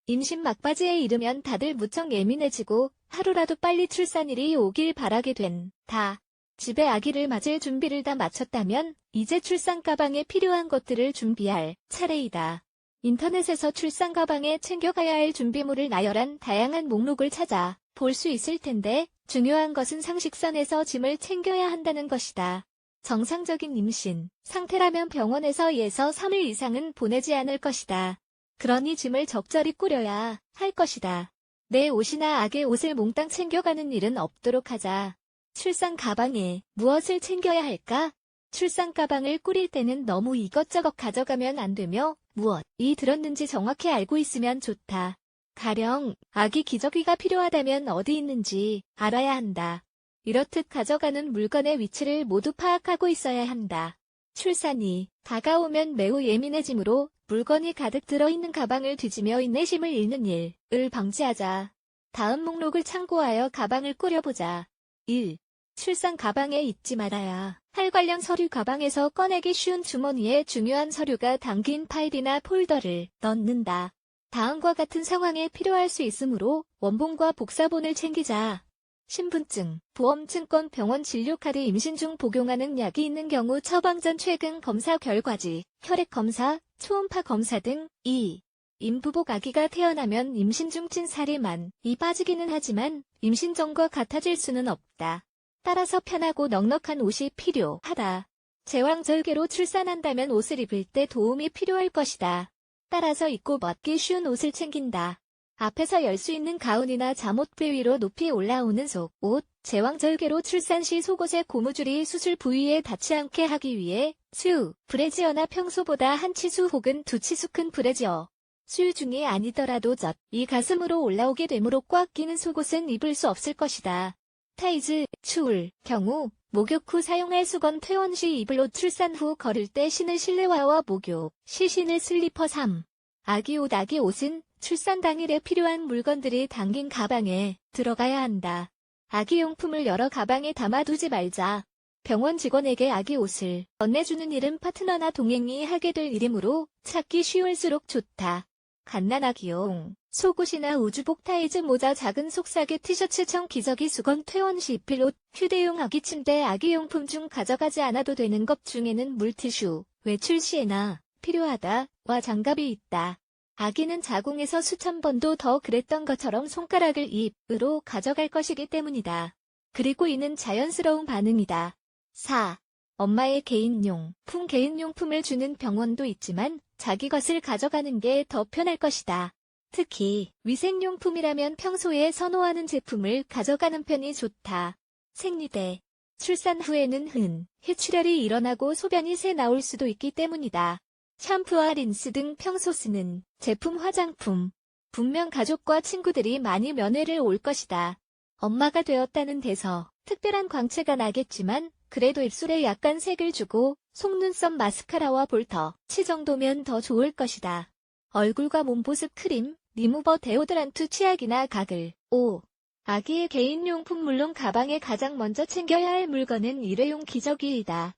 임신 막바지에 이르면 다들 무척 예민해지고 하루라도 빨리 출산일이 오길 바라게 된다. 집에 아기를 맞을 준비를 다 마쳤다면 이제 출산 가방에 필요한 것들을 준비할 차례이다. 인터넷에서 출산 가방에 챙겨가야 할 준비물을 나열한 다양한 목록을 찾아 볼 수 있을 텐데 중요한 것은 상식선에서 짐을 챙겨야 한다는 것이다. 정상적인 임신 상태라면 병원에서 2에서 3일 이상은 보내지 않을 것이다. 그러니 짐을 적절히 꾸려야 할 것이다. 내 옷이나 아기 옷을 몽땅 챙겨가는 일은 없도록 하자. 출산 가방에 무엇을 챙겨야 할까? 출산 가방을 꾸릴 때는 너무 이것저것 가져가면 안 되며 무엇이 들었는지 정확히 알고 있으면 좋다. 가령 아기 기저귀가 필요하다면 어디 있는지 알아야 한다. 이렇듯 가져가는 물건의 위치를 모두 파악하고 있어야 한다. 출산이 다가오면 매우 예민해지므로 물건이 가득 들어있는 가방을 뒤지며 인내심을 잃는 일을 방지하자. 다음 목록을 참고하여 가방을 꾸려보자. 1. 출산 가방에 잊지 말아야 할 관련 서류. 가방에서 꺼내기 쉬운 주머니에 중요한 서류가 담긴 파일이나 폴더를 넣는다. 다음과 같은 상황에 필요할 수 있으므로 원본과 복사본을 챙기자. 신분증, 보험증권, 병원 진료카드, 임신 중 복용하는 약이 있는 경우 처방 전 최근 검사 결과지, 혈액 검사, 초음파 검사 등. 2. 임부복. 아기가 태어나면 임신 중 찐살이 많이 빠지기는 하지만 임신 전과 같아질 수는 없다. 따라서 편하고 넉넉한 옷이 필요하다. 제왕절개로 출산한다면 옷을 입을 때 도움이 필요할 것이다. 따라서 입고 벗기 쉬운 옷을 챙긴다. 앞에서 열 수 있는 가운이나 잠옷, 배 위로 높이 올라오는 속옷. 제왕절개로 출산 시 속옷의 고무줄이 수술 부위에 닿지 않게 하기 위해 수유, 브래지어나 평소보다 한 치수 혹은 2치수 큰 브래지어. 수유 중이 아니더라도 이 가슴으로 올라오게 되므로 꽉 끼는 속옷은 입을 수 없을 것이다. 타이즈, 추울 경우 목욕 후 사용할 수건. 퇴원 시 입을 옷. 출산 후 걸을 때 신을 실내화와 목욕 시 신을 슬리퍼. 3. 아기 옷. 아기 옷은 출산 당일에 필요한 물건들이 담긴 가방에 들어가야 한다. 아기 용품을 여러 가방에 담아두지 말자. 병원 직원에게 아기 옷을 건네주는 일은 파트너나 동행이 하게 될 일이므로 찾기 쉬울수록 좋다. 갓난아기용 속옷이나 우주복, 타이즈, 모자, 작은 속삭이, 티셔츠, 청, 기저귀, 수건. 퇴원 시 입힐 옷. 휴대용 아기 침대. 아기용품 중 가져가지 않아도 되는 것 중에는 물티슈, 외출 시에나 필요하다와 장갑이 있다. 아기는 자궁에서 수천 번도 더 그랬던 것처럼 손가락을 입으로 가져갈 것이기 때문이다. 그리고 이는 자연스러운 반응이다. 4. 엄마의 개인용품. 개인용품을 주는 병원도 있지만 자기 것을 가져가는 게 더 편할 것이다. 특히 위생용품이라면 평소에 선호하는 제품을 가져가는 편이 좋다. 생리대. 출산 후에는 해출혈이 일어나고 소변이 새 나올 수도 있기 때문이다. 샴푸와 린스 등 평소 쓰는 제품, 화장품. 분명 가족과 친구들이 많이 면회를 올 것이다. 엄마가 되었다는 데서 특별한 광채가 나겠지만 그래도 입술에 약간 색을 주고 속눈썹, 마스카라와 볼터치 정도면 더 좋을 것이다. 얼굴과 몸보습 크림, 리무버, 데오드란트, 치약이나 가글. 5. 아기의 개인용품. 물론 가방에 가장 먼저 챙겨야 할 물건은 일회용 기저귀이다.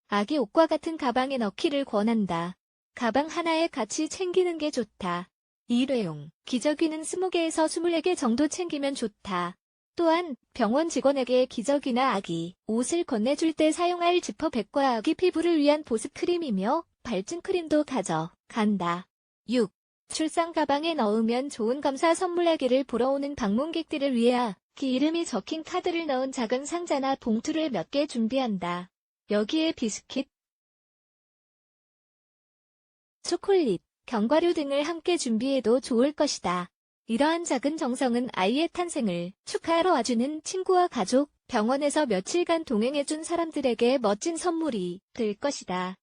아기 옷과 같은 가방에 넣기를 권한다. 가방 하나에 같이 챙기는 게 좋다. 일회용 기저귀는 20개에서 24개 정도 챙기면 좋다. 또한 병원 직원에게 기저귀나 아기 옷을 건네줄 때 사용할 지퍼백과 아기 피부를 위한 보습 크림이며 발진 크림도 가져간다. 6. 출산 가방에 넣으면 좋은 감사 선물. 아기를 보러 오는 방문객들을 위해 아기 이름이 적힌 카드를 넣은 작은 상자나 봉투를 몇 개 준비한다. 여기에 비스킷, 초콜릿, 견과류 등을 함께 준비해도 좋을 것이다. 이러한 작은 정성은 아이의 탄생을 축하하러 와주는 친구와 가족, 병원에서 며칠간 동행해준 사람들에게 멋진 선물이 될 것이다.